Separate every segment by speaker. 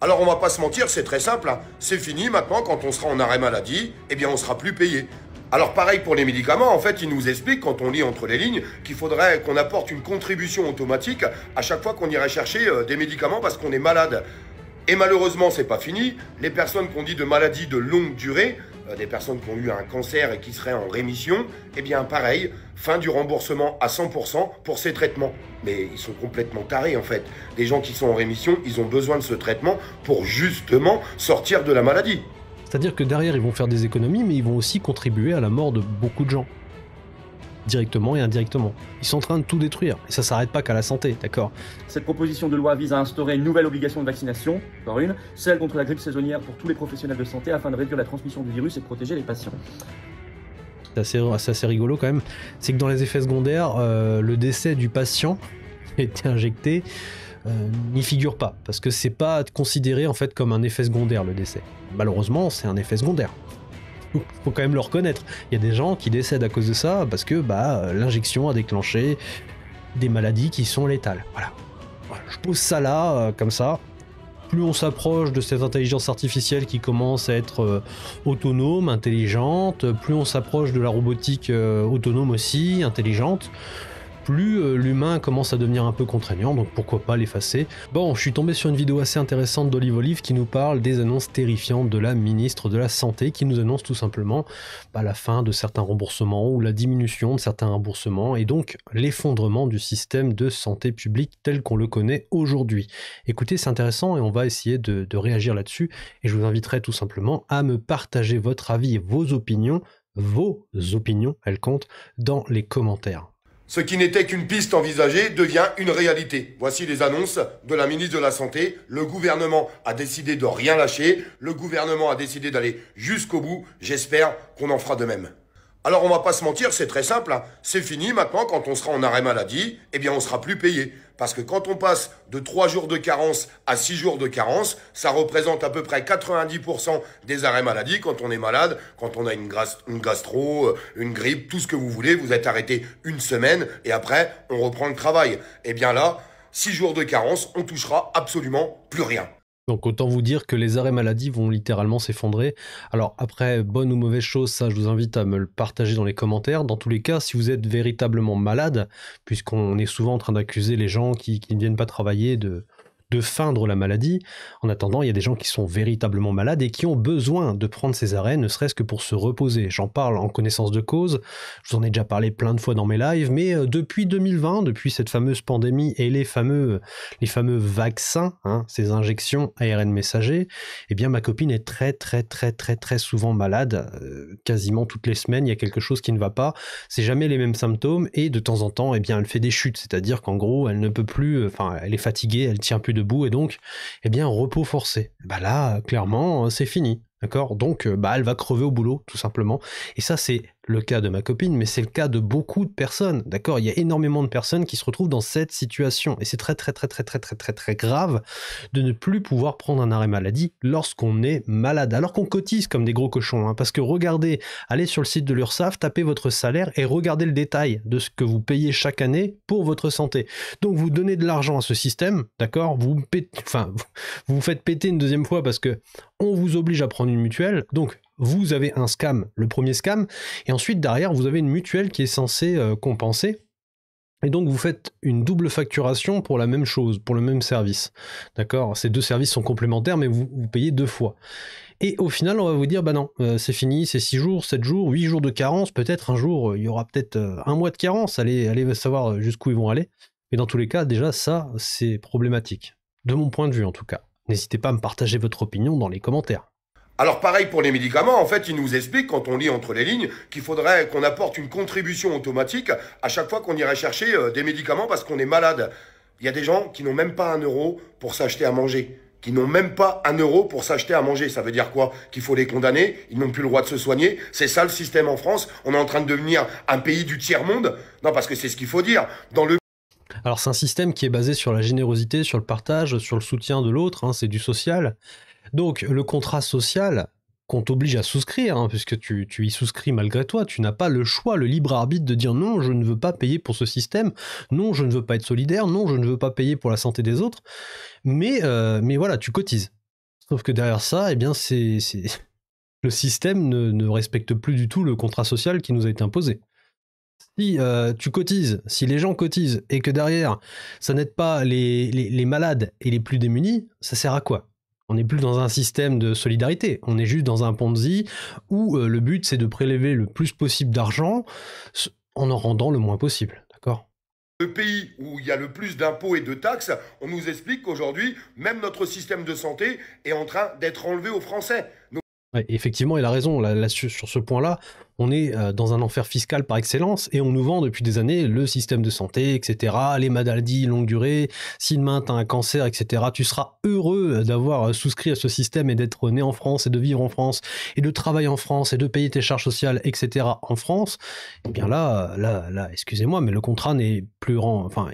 Speaker 1: Alors on va pas se mentir, c'est très simple, hein. C'est fini maintenant, quand on sera en arrêt maladie, eh bien on sera plus payé. Alors pareil pour les médicaments, en fait, il nous explique, quand on lit entre les lignes, qu'il faudrait qu'on apporte une contribution automatique à chaque fois qu'on irait chercher des médicaments parce qu'on est malade. Et malheureusement, c'est pas fini. Les personnes qu'on dit de maladies de longue durée, des personnes qui ont eu un cancer et qui seraient en rémission, eh bien pareil, fin du remboursement à 100% pour ces traitements. Mais ils sont complètement tarés en fait. Les gens qui sont en rémission, ils ont besoin de ce traitement pour justement sortir de la maladie.
Speaker 2: C'est-à-dire que derrière, ils vont faire des économies, mais ils vont aussi contribuer à la mort de beaucoup de gens. Directement et indirectement. Ils sont en train de tout détruire. Et ça s'arrête pas qu'à la santé, d'accord?
Speaker 3: Cette proposition de loi vise à instaurer une nouvelle obligation de vaccination, encore une, celle contre la grippe saisonnière pour tous les professionnels de santé afin de réduire la transmission du virus et de protéger les patients.
Speaker 2: C'est assez rigolo quand même. C'est que dans les effets secondaires, le décès du patient qui a été injecté n'y figure pas. Parce que c'est pas considéré en fait comme un effet secondaire, le décès. Malheureusement, c'est un effet secondaire. Faut quand même le reconnaître. Il y a des gens qui décèdent à cause de ça parce que l'injection a déclenché des maladies qui sont létales. Voilà. Je pose ça là, comme ça. Plus on s'approche de cette intelligence artificielle qui commence à être autonome, intelligente, plus on s'approche de la robotique autonome aussi, intelligente, plus l'humain commence à devenir un peu contraignant, donc pourquoi pas l'effacer. Bon, je suis tombé sur une vidéo assez intéressante d'Olive Olive qui nous parle des annonces terrifiantes de la ministre de la Santé, qui nous annonce tout simplement la fin de certains remboursements ou la diminution de certains remboursements, et donc l'effondrement du système de santé publique tel qu'on le connaît aujourd'hui. Écoutez, c'est intéressant et on va essayer de réagir là-dessus, et je vous inviterai tout simplement à me partager votre avis et vos opinions, elles comptent, dans les commentaires.
Speaker 1: Ce qui n'était qu'une piste envisagée devient une réalité. Voici les annonces de la ministre de la Santé. Le gouvernement a décidé de rien lâcher. Le gouvernement a décidé d'aller jusqu'au bout. J'espère qu'on en fera de même. Alors on va pas se mentir, c'est très simple, hein. C'est fini maintenant, quand on sera en arrêt maladie, eh bien on sera plus payé. Parce que quand on passe de 3 jours de carence à 6 jours de carence, ça représente à peu près 90% des arrêts maladie quand on est malade, quand on a une gastro, une grippe, tout ce que vous voulez, vous êtes arrêté une semaine et après on reprend le travail. Eh bien là, 6 jours de carence, on touchera absolument plus rien.
Speaker 2: Donc autant vous dire que les arrêts maladie vont littéralement s'effondrer. Alors après, bonne ou mauvaise chose, ça je vous invite à me le partager dans les commentaires. Dans tous les cas, si vous êtes véritablement malade, puisqu'on est souvent en train d'accuser les gens qui ne viennent pas travailler de feindre la maladie, en attendant, il y a des gens qui sont véritablement malades et qui ont besoin de prendre ces arrêts, ne serait-ce que pour se reposer. J'en parle en connaissance de cause, je vous en ai déjà parlé plein de fois dans mes lives, mais depuis 2020, depuis cette fameuse pandémie et les fameux vaccins, hein, ces injections ARN messager, eh bien ma copine est très souvent malade, quasiment toutes les semaines, il y a quelque chose qui ne va pas, c'est jamais les mêmes symptômes, et de temps en temps, eh bien elle fait des chutes, c'est-à-dire qu'en gros, elle ne peut plus, elle est fatiguée, elle tient plus debout, et donc, eh bien, repos forcé. Là, clairement, c'est fini. D'accord? Donc, elle va crever au boulot, tout simplement. Et ça, c'est le cas de ma copine, mais c'est le cas de beaucoup de personnes. D'accord? Il y a énormément de personnes qui se retrouvent dans cette situation. Et c'est très grave de ne plus pouvoir prendre un arrêt maladie lorsqu'on est malade. Alors qu'on cotise comme des gros cochons. Hein, parce que regardez, allez sur le site de l'URSSAF, tapez votre salaire et regardez le détail de ce que vous payez chaque année pour votre santé. Donc, vous donnez de l'argent à ce système. D'accord? Vous vous faites péter une deuxième fois parce que on vous oblige à prendre une mutuelle, donc vous avez un scam, le premier scam, et ensuite derrière vous avez une mutuelle qui est censée compenser, et donc vous faites une double facturation pour la même chose, pour le même service, d'accord? Ces deux services sont complémentaires, mais vous payez deux fois. Et au final, on va vous dire, non, c'est fini, c'est 6 jours, 7 jours, 8 jours de carence, peut-être un jour, il y aura peut-être un mois de carence, allez savoir jusqu'où ils vont aller, mais dans tous les cas, déjà ça, c'est problématique, de mon point de vue en tout cas. N'hésitez pas à me partager votre opinion dans les commentaires.
Speaker 1: Alors pareil pour les médicaments, en fait, il nous explique, quand on lit entre les lignes, qu'il faudrait qu'on apporte une contribution automatique à chaque fois qu'on irait chercher des médicaments parce qu'on est malade. Il y a des gens qui n'ont même pas 1 euro pour s'acheter à manger. Qui n'ont même pas 1 euro pour s'acheter à manger. Ça veut dire quoi? Qu'il faut les condamner? Ils n'ont plus le droit de se soigner? C'est ça le système en France? On est en train de devenir un pays du tiers-monde? Non, parce que c'est ce qu'il faut dire.
Speaker 2: Alors c'est un système qui est basé sur la générosité, sur le partage, sur le soutien de l'autre, hein, c'est du social. Donc le contrat social qu'on t'oblige à souscrire, hein, puisque tu y souscris malgré toi, tu n'as pas le choix, le libre arbitre de dire non, je ne veux pas payer pour ce système, non, je ne veux pas être solidaire, non, je ne veux pas payer pour la santé des autres, mais voilà, tu cotises. Sauf que derrière ça, eh bien, le système ne respecte plus du tout le contrat social qui nous a été imposé. Si tu cotises, si les gens cotisent et que derrière, ça n'aide pas les malades et les plus démunis, ça sert à quoi? On n'est plus dans un système de solidarité, on est juste dans un Ponzi où le but c'est de prélever le plus possible d'argent en rendant le moins possible, d'accord?
Speaker 1: Le pays où il y a le plus d'impôts et de taxes, on nous explique qu'aujourd'hui, même notre système de santé est en train d'être enlevé aux Français.
Speaker 2: Ouais, effectivement, il a raison. Sur ce point-là, on est dans un enfer fiscal par excellence et on nous vend depuis des années le système de santé, etc., les maladies longue durée. Si demain tu as un cancer, etc., tu seras heureux d'avoir souscrit à ce système et d'être né en France et de vivre en France et de travailler en France et de payer tes charges sociales, etc., en France. Eh bien là, excusez-moi, mais le contrat n'est plus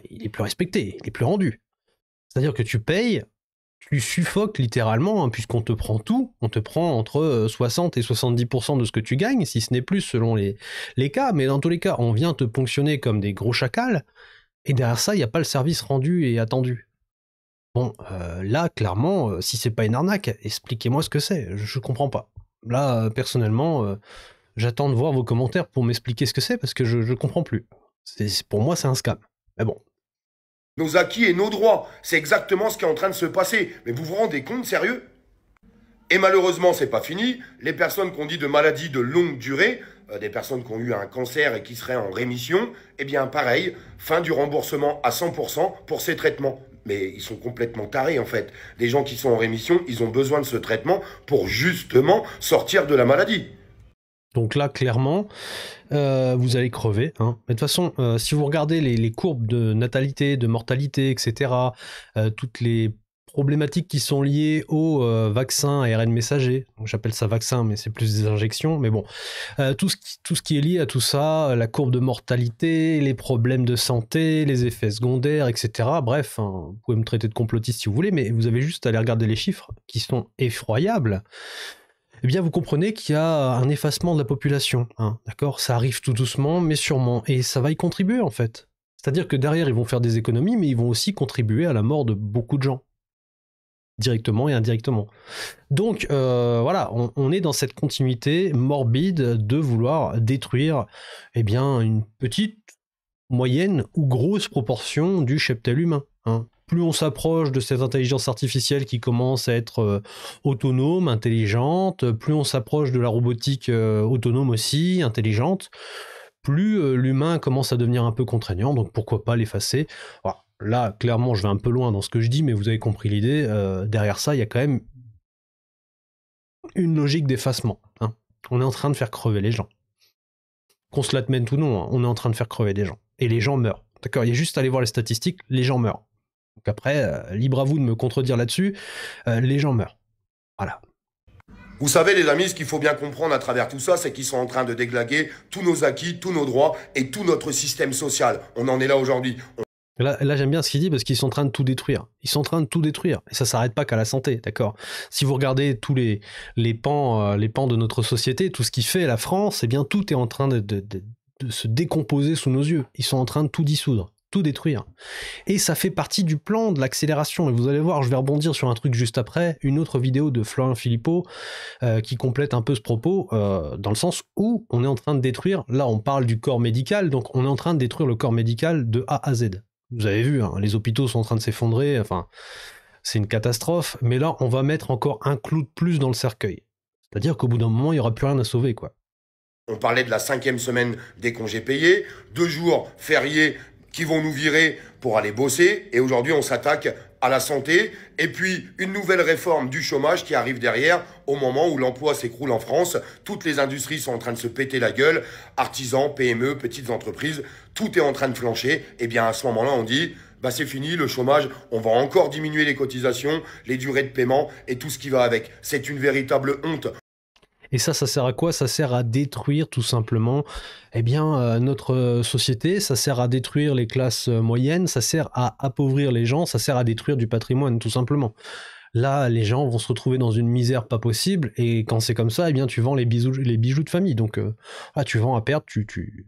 Speaker 2: il est plus respecté, il est plus rendu. C'est-à-dire que tu payes. Tu suffoques littéralement, hein, puisqu'on te prend tout, on te prend entre 60 et 70% de ce que tu gagnes, si ce n'est plus selon les cas, mais dans tous les cas, on vient te ponctionner comme des gros chacals, et derrière ça, il n'y a pas le service rendu et attendu. Bon, là, clairement, si c'est pas une arnaque, expliquez-moi ce que c'est, je comprends pas. Là, personnellement, j'attends de voir vos commentaires pour m'expliquer ce que c'est, parce que je comprends plus. Pour moi, c'est un scam. Mais bon.
Speaker 1: Nos acquis et nos droits. C'est exactement ce qui est en train de se passer. Mais vous vous rendez compte, sérieux? Et malheureusement, c'est pas fini. Les personnes qu'on dit de maladies de longue durée, des personnes qui ont eu un cancer et qui seraient en rémission, eh bien pareil, fin du remboursement à 100% pour ces traitements. Mais ils sont complètement tarés en fait. Les gens qui sont en rémission, ils ont besoin de ce traitement pour justement sortir de la maladie.
Speaker 2: Donc là, clairement, vous allez crever. Hein. Mais de toute façon, si vous regardez les courbes de natalité, de mortalité, etc., toutes les problématiques qui sont liées au vaccin ARN messager, j'appelle ça vaccin, mais c'est plus des injections, mais bon, tout ce qui est lié à tout ça, la courbe de mortalité, les problèmes de santé, les effets secondaires, etc., bref, hein, vous pouvez me traiter de complotiste si vous voulez, mais vous avez juste à aller regarder les chiffres qui sont effroyables. Eh bien, vous comprenez qu'il y a un effacement de la population, hein, d'accord? Ça arrive tout doucement, mais sûrement, et ça va y contribuer, en fait. C'est-à-dire que derrière, ils vont faire des économies, mais ils vont aussi contribuer à la mort de beaucoup de gens, directement et indirectement. Donc, voilà, on est dans cette continuité morbide de vouloir détruire, eh bien, une petite, moyenne ou grosse proportion du cheptel humain, hein. Plus on s'approche de cette intelligence artificielle qui commence à être autonome, intelligente, plus on s'approche de la robotique autonome aussi, intelligente, plus l'humain commence à devenir un peu contraignant, donc pourquoi pas l'effacer. Alors, là, clairement, je vais un peu loin dans ce que je dis, mais vous avez compris l'idée. Derrière ça, il y a quand même une logique d'effacement, hein. On est en train de faire crever les gens. Qu'on se l'admette ou non, hein, on est en train de faire crever des gens. Et les gens meurent. D'accord, il y a juste à aller voir les statistiques, les gens meurent. Donc après, libre à vous de me contredire là-dessus, les gens meurent. Voilà.
Speaker 1: Vous savez les amis, ce qu'il faut bien comprendre à travers tout ça, c'est qu'ils sont en train de déglaguer tous nos acquis, tous nos droits et tout notre système social. On en est là aujourd'hui.
Speaker 2: Là j'aime bien ce qu'il dit parce qu'ils sont en train de tout détruire. Ils sont en train de tout détruire. Et ça s'arrête pas qu'à la santé, d'accord? Si vous regardez tous les pans de notre société, tout ce qui fait la France, eh bien tout est en train de se décomposer sous nos yeux. Ils sont en train de tout dissoudre, tout détruire. Et ça fait partie du plan de l'accélération. Et vous allez voir, je vais rebondir sur un truc juste après, une autre vidéo de Florent Philippot qui complète un peu ce propos, dans le sens où on est en train de détruire, là on parle du corps médical, donc on est en train de détruire le corps médical de A à Z. Vous avez vu, hein, les hôpitaux sont en train de s'effondrer, enfin, c'est une catastrophe, mais là on va mettre encore un clou de plus dans le cercueil. C'est-à-dire qu'au bout d'un moment, il n'y aura plus rien à sauver, quoi.
Speaker 1: On parlait de la 5e semaine des congés payés, 2 jours fériés qui vont nous virer pour aller bosser, et aujourd'hui on s'attaque à la santé, et puis une nouvelle réforme du chômage qui arrive derrière, au moment où l'emploi s'écroule en France, toutes les industries sont en train de se péter la gueule, artisans, PME, petites entreprises, tout est en train de flancher, et bien à ce moment-là on dit, bah c'est fini, le chômage, on va encore diminuer les cotisations, les durées de paiement, et tout ce qui va avec. C'est une véritable honte.
Speaker 2: Et ça sert à quoi? Ça sert à détruire tout simplement notre société, ça sert à détruire les classes moyennes, ça sert à appauvrir les gens, ça sert à détruire du patrimoine tout simplement. Là, les gens vont se retrouver dans une misère pas possible, et quand c'est comme ça, eh bien, tu vends les bijoux de famille. Donc, tu vends à perte,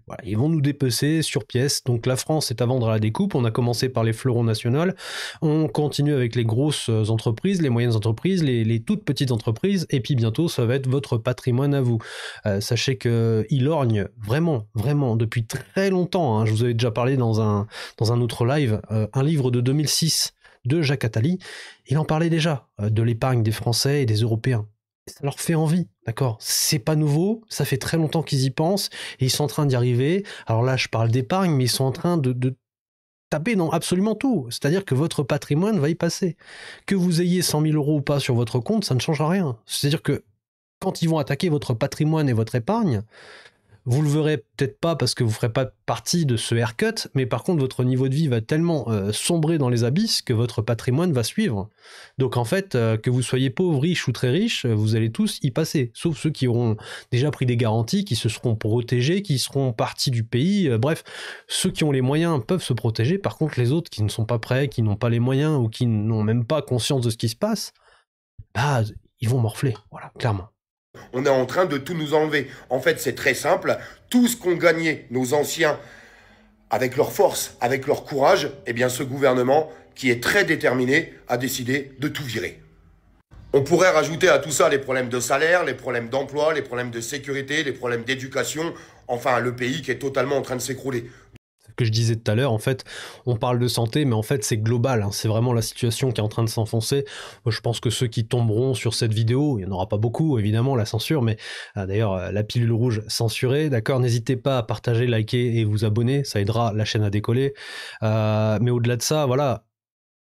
Speaker 2: voilà, ils vont nous dépecer sur pièce. Donc, la France est à vendre à la découpe. On a commencé par les fleurons nationaux. On continue avec les grosses entreprises, les moyennes entreprises, les toutes petites entreprises, et puis bientôt, ça va être votre patrimoine à vous. Sachez qu'il lorgne vraiment, vraiment, depuis très longtemps, hein. Je vous avais déjà parlé dans un autre live, un livre de 2006 de Jacques Attali. Il en parlait déjà, de l'épargne des Français et des Européens. Ça leur fait envie, d'accord? C'est pas nouveau, ça fait très longtemps qu'ils y pensent, et ils sont en train d'y arriver. Alors là, je parle d'épargne, mais ils sont en train de taper dans absolument tout. C'est-à-dire que votre patrimoine va y passer. Que vous ayez 100 000 euros ou pas sur votre compte, ça ne change rien. C'est-à-dire que quand ils vont attaquer votre patrimoine et votre épargne, vous le verrez peut-être pas parce que vous ferez pas partie de ce haircut, mais par contre votre niveau de vie va tellement sombrer dans les abysses que votre patrimoine va suivre. Donc en fait, que vous soyez pauvre, riche ou très riche, vous allez tous y passer, sauf ceux qui auront déjà pris des garanties, qui se seront protégés, qui seront partis du pays. Bref, ceux qui ont les moyens peuvent se protéger. Par contre, les autres qui ne sont pas prêts, qui n'ont pas les moyens ou qui n'ont même pas conscience de ce qui se passe, bah ils vont morfler, voilà, clairement.
Speaker 1: On est en train de tout nous enlever. En fait, c'est très simple. Tout ce qu'ont gagné nos anciens avec leur force, avec leur courage, eh bien, ce gouvernement, qui est très déterminé, a décidé de tout virer. On pourrait rajouter à tout ça les problèmes de salaire, les problèmes d'emploi, les problèmes de sécurité, les problèmes d'éducation. Enfin, le pays qui est totalement en train de s'écrouler.
Speaker 2: Que je disais tout à l'heure, en fait, on parle de santé, mais en fait, c'est global, hein. C'est vraiment la situation qui est en train de s'enfoncer. Je pense que ceux qui tomberont sur cette vidéo, il n'y en aura pas beaucoup, évidemment, la censure, mais d'ailleurs, la pilule rouge censurée, d'accord, n'hésitez pas à partager, liker et vous abonner, ça aidera la chaîne à décoller. Mais au-delà de ça, voilà,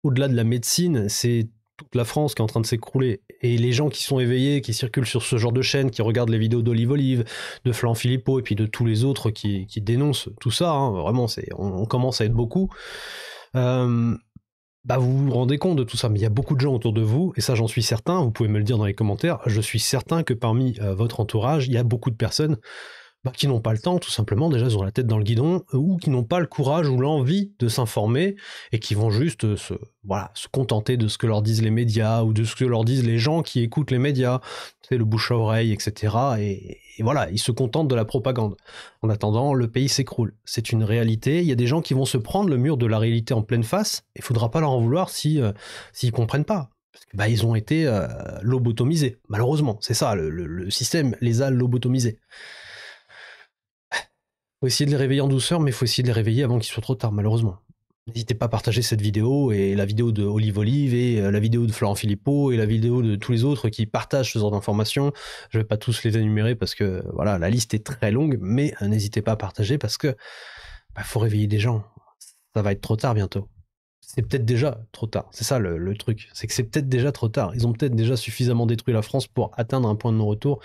Speaker 2: au-delà de la médecine, c'est toute la France qui est en train de s'écrouler. Et les gens qui sont éveillés, qui circulent sur ce genre de chaîne, qui regardent les vidéos d'Olive Olive, de Flan Philippot, et puis de tous les autres qui dénoncent tout ça, hein, vraiment, on commence à être beaucoup. Bah vous vous rendez compte de tout ça, mais il y a beaucoup de gens autour de vous, et ça j'en suis certain, vous pouvez me le dire dans les commentaires, je suis certain que parmi votre entourage, il y a beaucoup de personnes qui n'ont pas le temps, tout simplement, déjà ils ont la tête dans le guidon, ou qui n'ont pas le courage ou l'envie de s'informer, et qui vont juste se contenter de ce que leur disent les médias, ou de ce que leur disent les gens qui écoutent les médias, tu sais, le bouche à oreille, etc. Et voilà, ils se contentent de la propagande. En attendant, le pays s'écroule. C'est une réalité, il y a des gens qui vont se prendre le mur de la réalité en pleine face, et il faudra pas leur en vouloir s'ils comprennent pas. Parce que ils ont été lobotomisés, malheureusement, c'est ça, le système les a lobotomisés. Faut essayer de les réveiller en douceur, mais il faut essayer de les réveiller avant qu'il soit trop tard, malheureusement. N'hésitez pas à partager cette vidéo, et la vidéo de Olive Olive, et la vidéo de Florent Philippot, et la vidéo de tous les autres qui partagent ce genre d'informations. Je vais pas tous les énumérer parce que voilà, la liste est très longue, mais n'hésitez pas à partager parce que faut réveiller des gens. Ça va être trop tard bientôt. C'est peut-être déjà trop tard. C'est ça le truc. C'est que c'est peut-être déjà trop tard. Ils ont peut-être déjà suffisamment détruit la France pour atteindre un point de non-retour.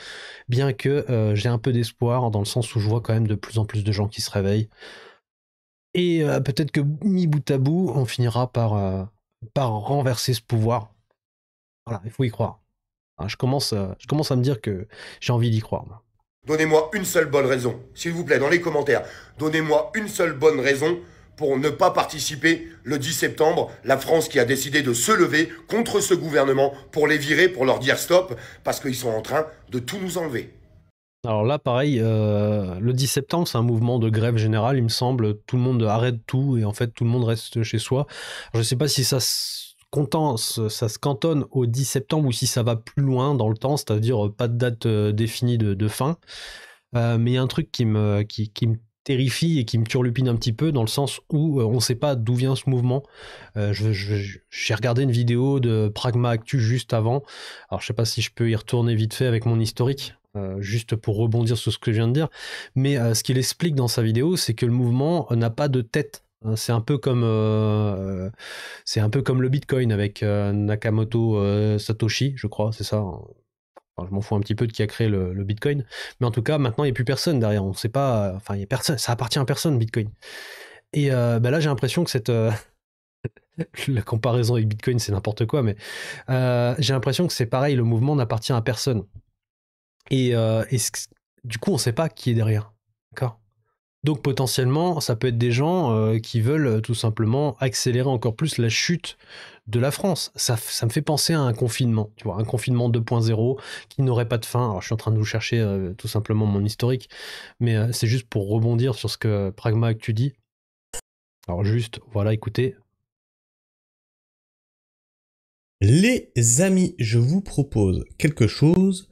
Speaker 2: Bien que j'ai un peu d'espoir, dans le sens où je vois quand même de plus en plus de gens qui se réveillent. Et peut-être que mis bout à bout, on finira par renverser ce pouvoir. Voilà, il faut y croire. Alors, je commence à me dire que j'ai envie d'y croire. Moi.
Speaker 1: Donnez-moi une seule bonne raison. S'il vous plaît, dans les commentaires, donnez-moi une seule bonne raison pour ne pas participer le 10 septembre, la France qui a décidé de se lever contre ce gouvernement pour les virer, pour leur dire stop, parce qu'ils sont en train de tout nous enlever.
Speaker 2: Alors là, pareil, le 10 septembre, c'est un mouvement de grève générale, il me semble. Tout le monde arrête tout et en fait, tout le monde reste chez soi. Alors, je ne sais pas si ça se cantonne au 10 septembre ou si ça va plus loin dans le temps, c'est-à-dire pas de date définie de fin. Mais il y a un truc qui me terrifie et qui me turlupine un petit peu dans le sens où on ne sait pas d'où vient ce mouvement. J'ai regardé une vidéo de Pragma Actu juste avant. Alors je sais pas si je peux y retourner vite fait avec mon historique, juste pour rebondir sur ce que je viens de dire. Mais ce qu'il explique dans sa vidéo, c'est que le mouvement n'a pas de tête. C'est un peu comme le Bitcoin avec Nakamoto Satoshi, je crois, c'est ça. Enfin, je m'en fous un petit peu de qui a créé le Bitcoin, mais en tout cas maintenant il n'y a plus personne derrière, on sait pas, enfin il y a personne, ça appartient à personne Bitcoin. Et là j'ai l'impression que la comparaison avec Bitcoin c'est n'importe quoi, mais j'ai l'impression que c'est pareil, le mouvement n'appartient à personne. Et du coup on sait pas qui est derrière, d'accord. Donc potentiellement, ça peut être des gens qui veulent tout simplement accélérer encore plus la chute de la France. Ça me fait penser à un confinement, tu vois, un confinement 2.0 qui n'aurait pas de fin. Alors je suis en train de vous chercher tout simplement mon historique, mais c'est juste pour rebondir sur ce que Pragma Actu dit. Alors juste, voilà, écoutez.
Speaker 4: Les amis, je vous propose quelque chose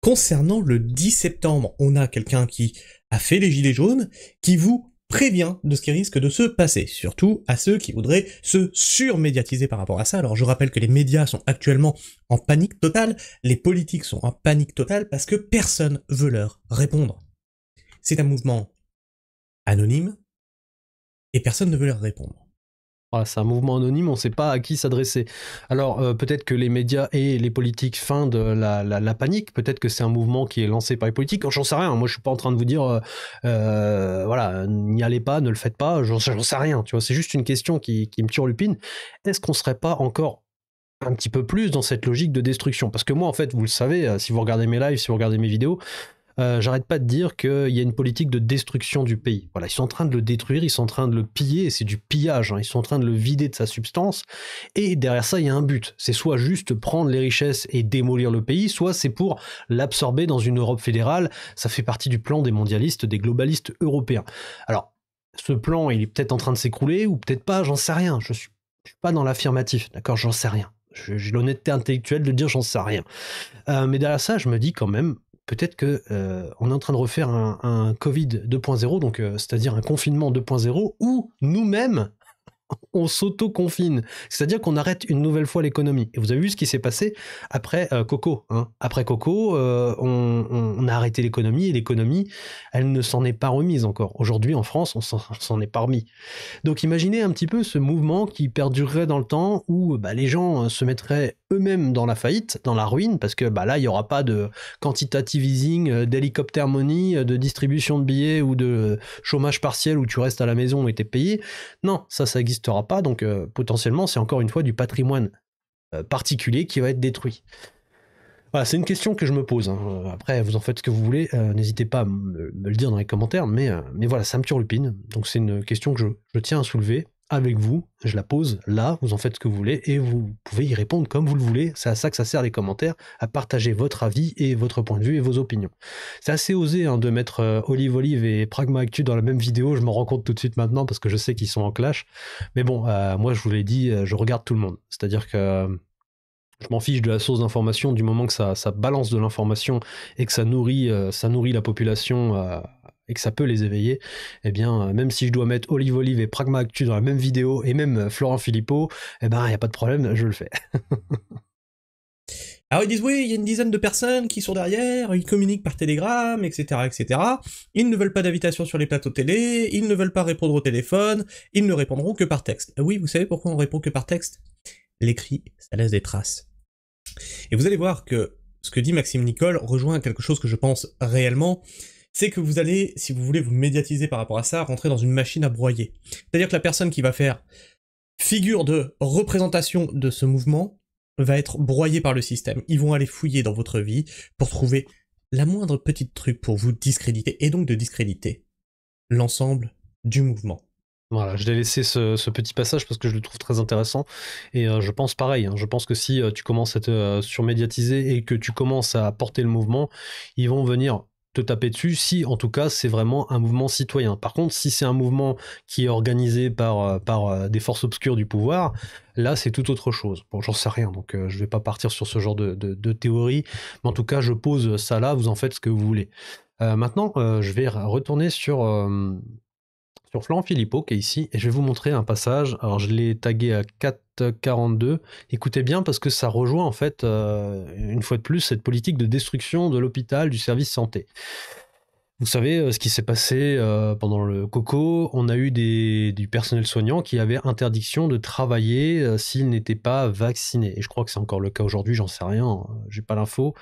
Speaker 4: concernant le 10 septembre. On a quelqu'un qui a fait les gilets jaunes, qui vous prévient de ce qui risque de se passer, surtout à ceux qui voudraient se surmédiatiser par rapport à ça. Alors je rappelle que les médias sont actuellement en panique totale, les politiques sont en panique totale parce que personne veut leur répondre. C'est un mouvement anonyme et personne ne veut leur répondre.
Speaker 2: Voilà, c'est un mouvement anonyme, on ne sait pas à qui s'adresser. Alors peut-être que les médias et les politiques feignent la panique, peut-être que c'est un mouvement qui est lancé par les politiques, j'en sais rien, moi je suis pas en train de vous dire voilà, n'y allez pas, ne le faites pas, j'en sais rien, tu vois, c'est juste une question qui me turlupine. Est-ce qu'on serait pas encore un petit peu plus dans cette logique de destruction? Parce que moi en fait, vous le savez, si vous regardez mes lives, si vous regardez mes vidéos, j'arrête pas de dire qu'il y a une politique de destruction du pays. Voilà, ils sont en train de le détruire, ils sont en train de le piller, et c'est du pillage, hein. Ils sont en train de le vider de sa substance, et derrière ça, il y a un but. C'est soit juste prendre les richesses et démolir le pays, soit c'est pour l'absorber dans une Europe fédérale. Ça fait partie du plan des mondialistes, des globalistes européens. Alors, ce plan, il est peut-être en train de s'écrouler, ou peut-être pas, j'en sais rien. Je suis pas dans l'affirmatif, d'accord, j'en sais rien. J'ai l'honnêteté intellectuelle de dire j'en sais rien. Mais derrière ça, je me dis quand même, peut-être que on est en train de refaire un Covid 2.0, donc c'est-à-dire un confinement 2.0, où nous-mêmes, on s'auto-confine. C'est-à-dire qu'on arrête une nouvelle fois l'économie. Et vous avez vu ce qui s'est passé après Coco. Hein. Après Coco, on a arrêté l'économie, et l'économie, elle ne s'en est pas remise encore. Aujourd'hui, en France, on s'en est pas remis. Donc imaginez un petit peu ce mouvement qui perdurerait dans le temps, où les gens se mettraient eux-mêmes dans la faillite, dans la ruine, parce que là, il n'y aura pas de quantitative easing, d'hélicoptère money, de distribution de billets ou de chômage partiel où tu restes à la maison et t'es payé. Non, ça n'existera pas, donc potentiellement, c'est encore une fois du patrimoine particulier qui va être détruit. Voilà, c'est une question que je me pose. Hein. Après, vous en faites ce que vous voulez, n'hésitez pas à me le dire dans les commentaires, mais voilà, ça me turlupine. Donc c'est une question que je tiens à soulever avec vous, je la pose là, vous en faites ce que vous voulez, et vous pouvez y répondre comme vous le voulez. C'est à ça que ça sert les commentaires, à partager votre avis et votre point de vue et vos opinions. C'est assez osé de mettre Olive et Pragma Actu dans la même vidéo, je m'en rends compte tout de suite maintenant parce que je sais qu'ils sont en clash. Mais bon, moi je vous l'ai dit, je regarde tout le monde. C'est-à-dire que je m'en fiche de la source d'information du moment que ça balance de l'information et que ça nourrit la population et que ça peut les éveiller. Eh bien, même si je dois mettre Olive et Pragma Actu dans la même vidéo et même Florent Philippot, eh ben, il n'y a pas de problème, je le fais.
Speaker 4: Alors ils disent oui, il y a une dizaine de personnes qui sont derrière, ils communiquent par télégramme, etc., etc. Ils ne veulent pas d'invitation sur les plateaux télé, ils ne veulent pas répondre au téléphone, ils ne répondront que par texte. Oui, vous savez pourquoi on répond que par texte? L'écrit, ça laisse des traces. Et vous allez voir que ce que dit Maxime Nicole rejoint quelque chose que je pense réellement, c'est que vous allez, si vous voulez vous médiatiser par rapport à ça, rentrer dans une machine à broyer. C'est-à-dire que la personne qui va faire figure de représentation de ce mouvement va être broyée par le système. Ils vont aller fouiller dans votre vie pour trouver la moindre petite truc pour vous discréditer, et donc de discréditer l'ensemble du mouvement.
Speaker 2: Voilà, je l'ai laissé ce petit passage parce que je le trouve très intéressant, et je pense pareil, hein. Je pense que si tu commences à te surmédiatiser et que tu commences à porter le mouvement, ils vont venir te taper dessus, si en tout cas c'est vraiment un mouvement citoyen. Par contre, si c'est un mouvement qui est organisé par des forces obscures du pouvoir, là c'est tout autre chose. Bon, j'en sais rien, donc je vais pas partir sur ce genre de théorie, mais en tout cas je pose ça là, vous en faites ce que vous voulez. Maintenant, je vais retourner sur Florent Philippot qui est ici, et je vais vous montrer un passage. Alors je l'ai tagué à 4,42. Écoutez bien parce que ça rejoint en fait, une fois de plus, cette politique de destruction de l'hôpital, du service santé. Vous savez ce qui s'est passé pendant le Coco, on a eu du personnel soignant qui avait interdiction de travailler s'il n'était pas vacciné. Et je crois que c'est encore le cas aujourd'hui, j'en sais rien, j'ai pas l'info.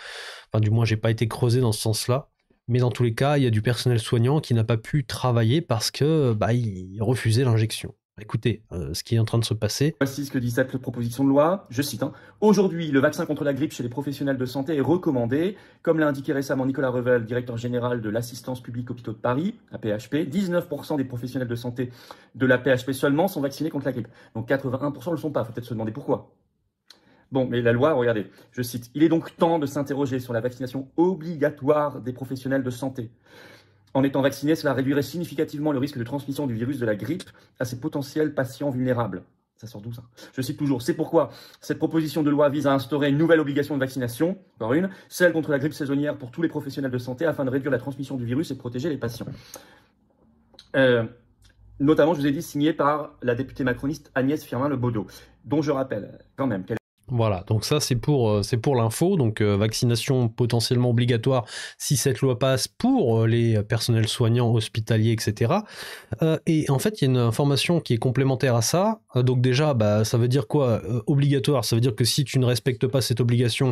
Speaker 2: Enfin du moins j'ai pas été creusé dans ce sens-là. Mais dans tous les cas, il y a du personnel soignant qui n'a pas pu travailler parce que il refusait l'injection. Écoutez, ce qui est en train de se passer.
Speaker 3: Voici ce que dit cette proposition de loi, je cite. Aujourd'hui, le vaccin contre la grippe chez les professionnels de santé est recommandé. Comme l'a indiqué récemment Nicolas Revel, directeur général de l'Assistance publique hôpitaux de Paris, APHP, 19% des professionnels de santé de la PHP seulement sont vaccinés contre la grippe. Donc 81% ne le sont pas, il faut peut-être se demander pourquoi. Bon, mais la loi, regardez, je cite, « Il est donc temps de s'interroger sur la vaccination obligatoire des professionnels de santé. En étant vacciné, cela réduirait significativement le risque de transmission du virus de la grippe à ses potentiels patients vulnérables. » Ça sort d'où ça? Je cite toujours, « C'est pourquoi cette proposition de loi vise à instaurer une nouvelle obligation de vaccination, encore une, celle contre la grippe saisonnière pour tous les professionnels de santé afin de réduire la transmission du virus et de protéger les patients. » Notamment, je vous ai dit, signé par la députée macroniste Agnès Firmin-Le Bodo, dont je rappelle quand même qu'elle...
Speaker 2: Voilà, donc ça c'est pour l'info, donc vaccination potentiellement obligatoire si cette loi passe pour les personnels soignants, hospitaliers, etc. Et en fait il y a une information qui est complémentaire à ça, donc déjà ça veut dire quoi obligatoire? Ça veut dire que si tu ne respectes pas cette obligation,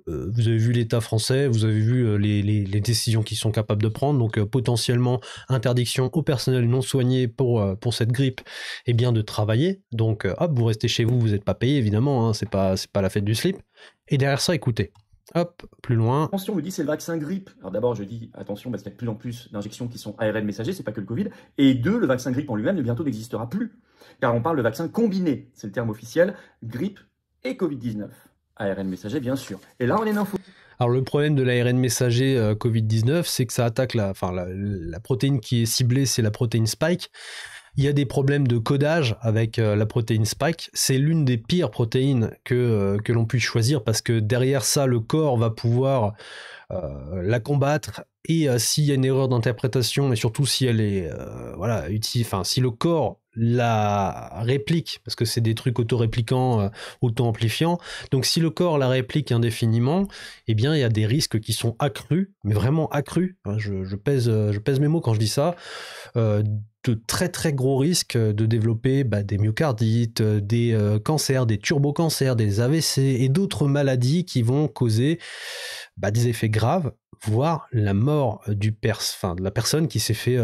Speaker 2: vous avez vu l'État français, vous avez vu les décisions qu'ils sont capables de prendre, donc potentiellement interdiction au personnel non soigné pour cette grippe, et bien de travailler, donc hop, vous restez chez vous, vous n'êtes pas payé évidemment, hein, c'est pas la fête du slip, et derrière ça, écoutez, hop, plus loin.
Speaker 3: Attention, on me dit c'est le vaccin grippe. Alors d'abord, je dis attention parce qu'il y a de plus en plus d'injections qui sont ARN messager, c'est pas que le Covid, et deux, le vaccin grippe en lui-même bientôt n'existera plus, car on parle de vaccin combiné, c'est le terme officiel, grippe et Covid-19. ARN messager, bien sûr. Et là, on est une info.
Speaker 2: Alors, le problème de l'ARN messager Covid-19, c'est que ça attaque la protéine qui est ciblée, c'est la protéine Spike. Il y a des problèmes de codage avec la protéine Spike. C'est l'une des pires protéines que l'on puisse choisir parce que derrière ça, le corps va pouvoir la combattre. Et s'il y a une erreur d'interprétation, et surtout si elle est si le corps la réplique, parce que c'est des trucs auto-réplicants, auto-amplifiants, donc si le corps la réplique indéfiniment, eh bien il y a des risques qui sont accrus, mais vraiment accrus, hein, je pèse mes mots quand je dis ça, de très très gros risques de développer des myocardites, des cancers, des turbocancers, des AVC et d'autres maladies qui vont causer des effets graves, voire la mort de la personne qui s'est fait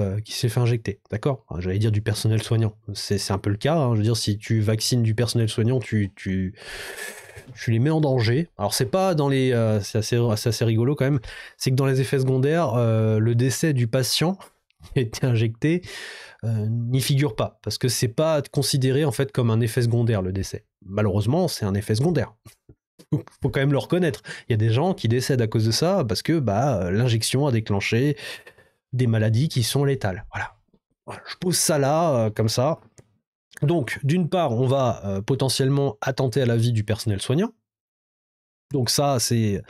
Speaker 2: injecter, d'accord? J'allais dire du personnel soignant, c'est un peu le cas, hein. Je veux dire, si tu vaccines du personnel soignant, tu les mets en danger. Alors c'est pas dans les... c'est assez rigolo quand même, c'est que dans les effets secondaires, le décès du patient qui a été injecté n'y figure pas, parce que c'est pas considéré en fait comme un effet secondaire, le décès. Malheureusement, c'est un effet secondaire. Faut quand même le reconnaître. Il y a des gens qui décèdent à cause de ça parce que l'injection a déclenché des maladies qui sont létales. Voilà. Je pose ça là, comme ça. Donc, d'une part, on va potentiellement attenter à la vie du personnel soignant. Donc ça, c'est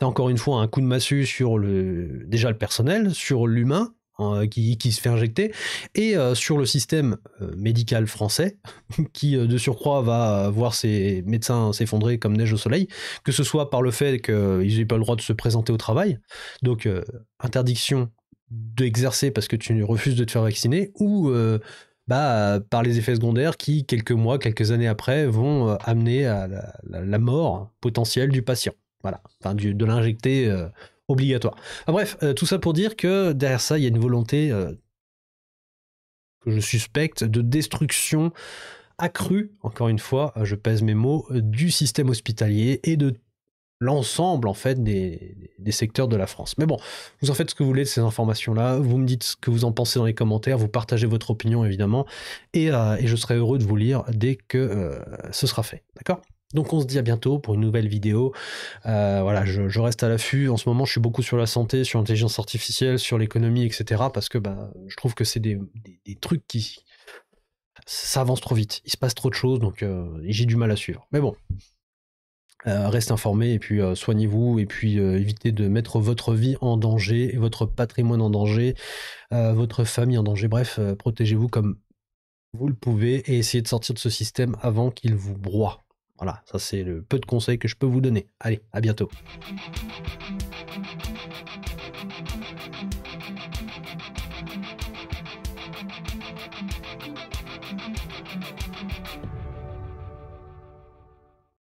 Speaker 2: encore une fois un coup de massue sur déjà le personnel, sur l'humain, qui se fait injecter, et sur le système médical français, qui de surcroît va voir ses médecins s'effondrer comme neige au soleil, que ce soit par le fait qu'ils n'aient pas le droit de se présenter au travail, donc interdiction d'exercer parce que tu refuses de te faire vacciner, ou par les effets secondaires qui, quelques années après, vont amener à la mort potentielle du patient. Voilà, enfin de l'injecté obligatoire. Bref, tout ça pour dire que derrière ça, il y a une volonté que je suspecte de destruction accrue, encore une fois, je pèse mes mots, du système hospitalier et de l'ensemble en fait des secteurs de la France. Mais bon, vous en faites ce que vous voulez de ces informations-là, vous me dites ce que vous en pensez dans les commentaires, vous partagez votre opinion évidemment, et je serai heureux de vous lire dès que ce sera fait, d'accord ? Donc on se dit à bientôt pour une nouvelle vidéo. Voilà, je reste à l'affût. En ce moment, je suis beaucoup sur la santé, sur l'intelligence artificielle, sur l'économie, etc. Parce que je trouve que c'est des trucs ça avance trop vite. Il se passe trop de choses, donc j'ai du mal à suivre. Mais bon, restez informés et puis soignez-vous et puis évitez de mettre votre vie en danger, votre patrimoine en danger, votre famille en danger. Bref, protégez-vous comme vous le pouvez et essayez de sortir de ce système avant qu'il vous broie. Voilà, ça c'est le peu de conseils que je peux vous donner. Allez, à bientôt.